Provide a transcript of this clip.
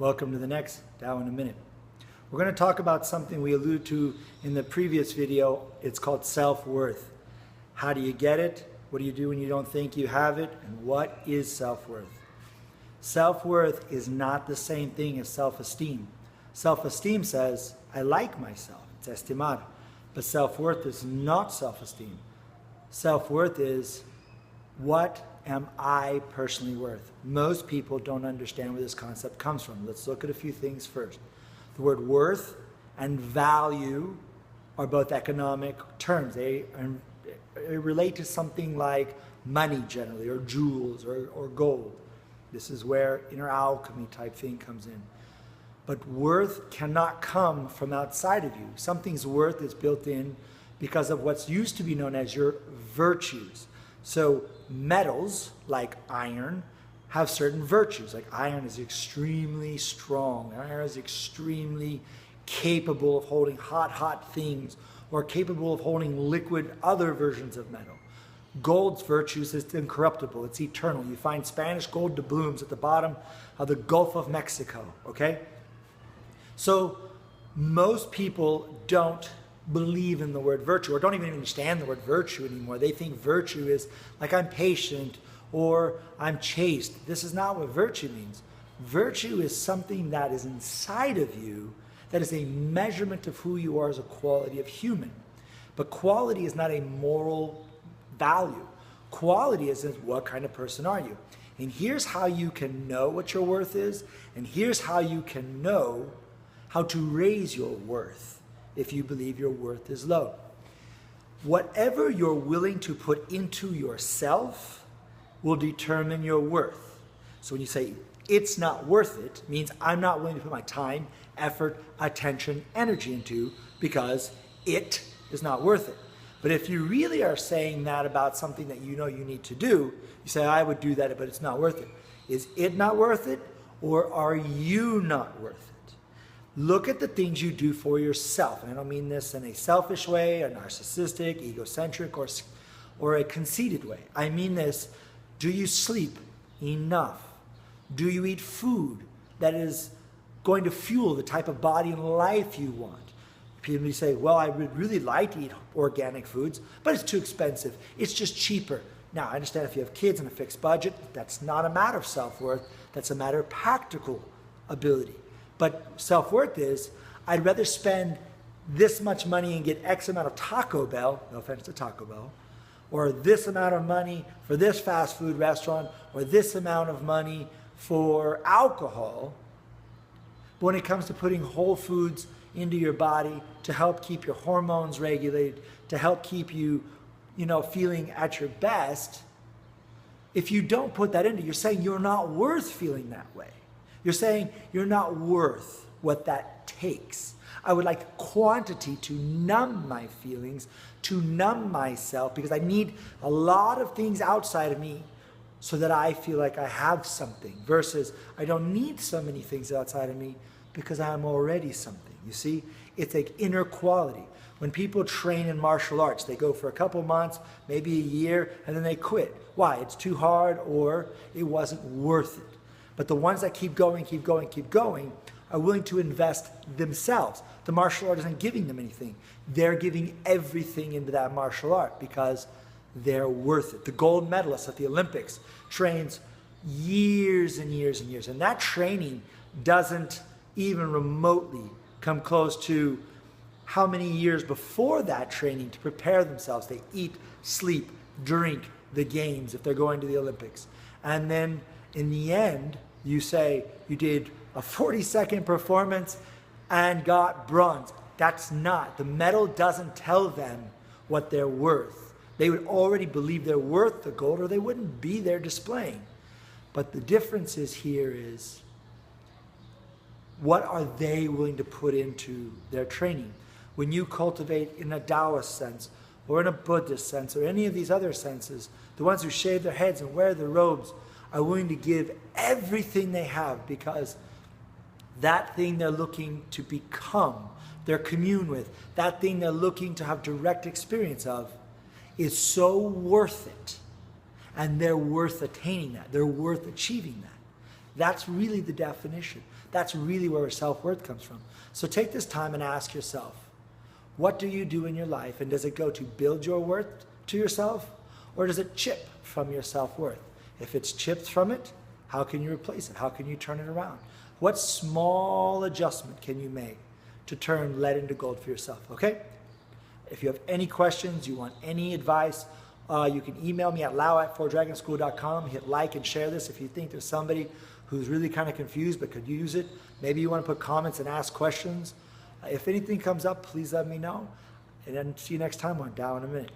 Welcome to the next Tao in a Minute. We're going to talk about something we alluded to in the previous video. It's called self-worth. How do you get it? What do you do when you don't think you have it? And what is self-worth? Self-worth is not the same thing as self-esteem. Self-esteem says, I like myself. It's estimar. But self-worth is not self-esteem. Self-worth is, what am I personally worth? Most people don't understand where this concept comes from. Let's look at a few things first. The word worth and value are both economic terms. They relate to something like money generally, or jewels, or gold. This is where inner alchemy type thing comes in. But worth cannot come from outside of you. Something's worth is built in because of what's used to be known as your virtues. So metals, like iron, have certain virtues. Like iron is extremely strong. Iron is extremely capable of holding hot things, or capable of holding liquid other versions of metal. Gold's virtues is incorruptible. It's eternal. You find Spanish gold doubloons at the bottom of the Gulf of Mexico, okay? So most people don't believe in the word virtue, or don't even understand the word virtue anymore. They think virtue is like I'm patient or I'm chaste. This is not what virtue means. Virtue is something that is inside of you, that is a measurement of who you are as a quality of human. But quality is not a moral value. Quality is what kind of person are you? And here's how you can know what your worth is, and here's how you can know how to raise your worth if you believe your worth is low. Whatever you're willing to put into yourself will determine your worth. So when you say it's not worth it, means I'm not willing to put my time, effort, attention, energy into, because it is not worth it. But if you really are saying that about something that you know you need to do, you say, I would do that, but it's not worth it. Is it not worth it, or are you not worth it? Look at the things you do for yourself. And I don't mean this in a selfish way, a narcissistic, egocentric, or a conceited way. I mean this, do you sleep enough? Do you eat food that is going to fuel the type of body and life you want? People say, well, I would really like to eat organic foods, but it's too expensive. It's just cheaper. Now, I understand if you have kids and a fixed budget, that's not a matter of self-worth. That's a matter of practical ability. But self-worth is, I'd rather spend this much money and get X amount of Taco Bell, no offense to Taco Bell, or this amount of money for this fast food restaurant, or this amount of money for alcohol. But when it comes to putting whole foods into your body to help keep your hormones regulated, to help keep you, feeling at your best, if you don't put that into, you're saying you're not worth feeling that way. You're saying you're not worth what that takes. I would like quantity to numb my feelings, to numb myself, because I need a lot of things outside of me so that I feel like I have something, versus I don't need so many things outside of me because I'm already something. You see, it's like inner quality. When people train in martial arts, they go for a couple months, maybe a year, and then they quit. Why? It's too hard, or it wasn't worth it. But the ones that keep going are willing to invest themselves. The martial art isn't giving them anything. They're giving everything into that martial art because they're worth it. The gold medalist at the Olympics trains years and years and years. And that training doesn't even remotely come close to how many years before that training to prepare themselves. They eat, sleep, drink the games if they're going to the Olympics. And then in the end, you say you did a 40-second performance and got bronze. That's not. The medal doesn't tell them what they're worth. They would already believe they're worth the gold, or they wouldn't be there displaying. But the difference here is, what are they willing to put into their training? When you cultivate in a Taoist sense, or in a Buddhist sense, or any of these other senses, the ones who shave their heads and wear the robes are willing to give everything they have, because that thing they're looking to become, their commune with, that thing they're looking to have direct experience of, is so worth it. And they're worth attaining that. They're worth achieving that. That's really the definition. That's really where self-worth comes from. So take this time and ask yourself, what do you do in your life, and does it go to build your worth to yourself, or does it chip from your self-worth? If it's chipped from it, how can you replace it? How can you turn it around? What small adjustment can you make to turn lead into gold for yourself, okay? If you have any questions, you want any advice, you can email me at lau@4dragonschool.com. Hit like and share this if you think there's somebody who's really kind of confused but could use it. Maybe you want to put comments and ask questions. If anything comes up, please let me know. And then see you next time on Tao in a Minute.